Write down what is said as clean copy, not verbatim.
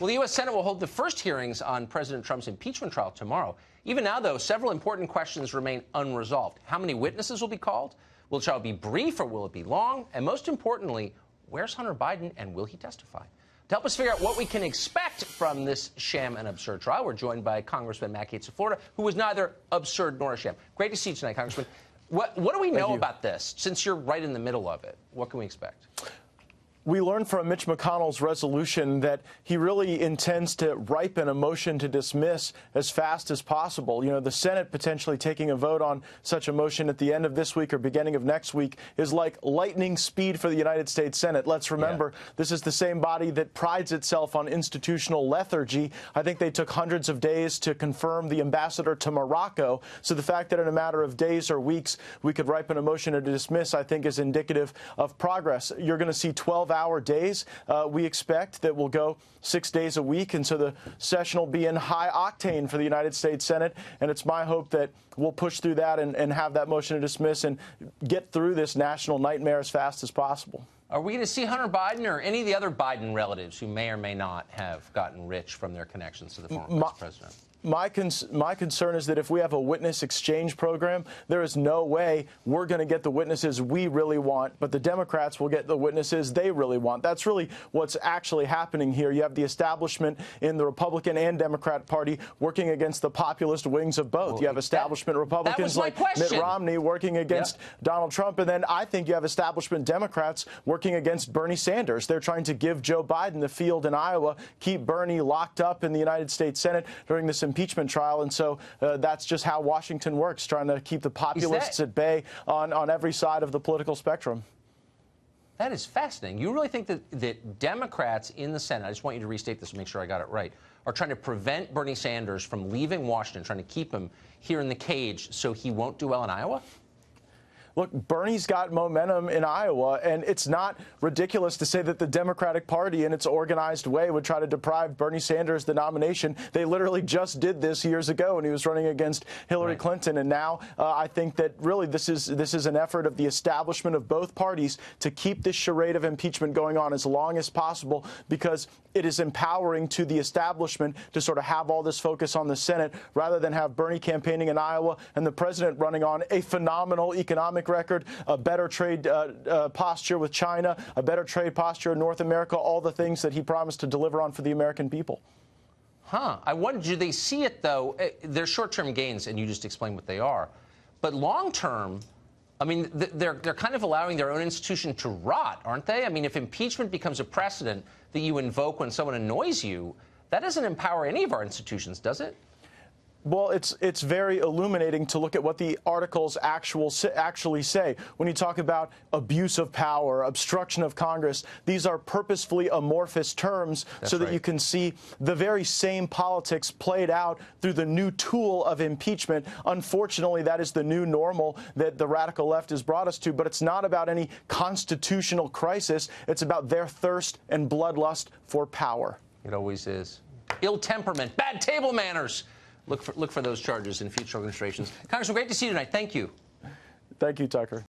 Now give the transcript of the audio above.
Well, the U.S. Senate will hold the first hearings on President Trump's impeachment trial tomorrow. Even now, though, several important questions remain unresolved. How many witnesses will be called? Will the trial be brief or will it be long? And most importantly, where's Hunter Biden and will he testify? To help us figure out what we can expect from this sham and absurd trial, we're joined by Congressman Matt Gaetz of Florida, who was neither absurd nor a sham. Great to see you tonight, Congressman. What do we know about this? Since you're right in the middle of it, what can we expect? We learned from Mitch McConnell's resolution that he really intends to ripen a motion to dismiss as fast as possible. You know, the Senate potentially taking a vote on such a motion at the end of this week or beginning of next week is like lightning speed for the United States Senate. Let's remember, this is the same body that prides itself on institutional lethargy. I think they took hundreds of days to confirm the ambassador to Morocco. So the fact that in a matter of days or weeks we could ripen a motion to dismiss, I think, is indicative of progress. You're going to see 12-hour days. We expect that will go 6 days a week, and so the session will be in high octane for the United States Senate, and it's my hope that we'll push through that and have that motion to dismiss and get through this national nightmare as fast as possible. Are we going to see Hunter Biden or any of the other Biden relatives who may or may not have gotten rich from their connections to the former vice president? My concern is that if we have a witness exchange program, there is no way we're going to get the witnesses we really want, but the Democrats will get the witnesses they really want. That's really what's actually happening here. You have the establishment in the Republican and Democrat Party working against the populist wings of both. You have establishment Republicans like Mitt Romney working against Donald Trump, and then I think you have establishment Democrats working against Bernie Sanders. They're trying to give Joe Biden the field in Iowa, keep Bernie locked up in the United States Senate during this impeachment trial, and so that's just how Washington works, trying to keep the populists at bay on every side of the political spectrum. That is fascinating. You really think that Democrats in the Senate, I just want you to restate this to make sure I got it right, are trying to prevent Bernie Sanders from leaving Washington, trying to keep him here in the cage so he won't do well in Iowa? Look, Bernie's got momentum in Iowa, and it's not ridiculous to say that the Democratic Party in its organized way would try to deprive Bernie Sanders the nomination. They literally just did this years ago when he was running against Hillary Clinton. And now I think that really this is an effort of the establishment of both parties to keep this charade of impeachment going on as long as possible, because it is empowering to the establishment to sort of have all this focus on the Senate rather than have Bernie campaigning in Iowa and the president running on a phenomenal economic record, a better trade posture with China, a better trade posture in North America, all the things that he promised to deliver on for the American people. I wonder, do they see it, though? They're short-term gains, and you just explained what they are. But long-term, I mean, they're kind of allowing their own institution to rot, aren't they? I mean, if impeachment becomes a precedent that you invoke when someone annoys you, that doesn't empower any of our institutions, does it? Well, it's very illuminating to look at what the articles actually say. When you talk about abuse of power, obstruction of Congress, these are purposefully amorphous terms so that you can see the very same politics played out through the new tool of impeachment. Unfortunately, that is the new normal that the radical left has brought us to, but it's not about any constitutional crisis. It's about their thirst and bloodlust for power. It always is. Ill temperament, bad table manners. Look for those charges in future administrations. Congressman, great to see you tonight. Thank you. Thank you, Tucker.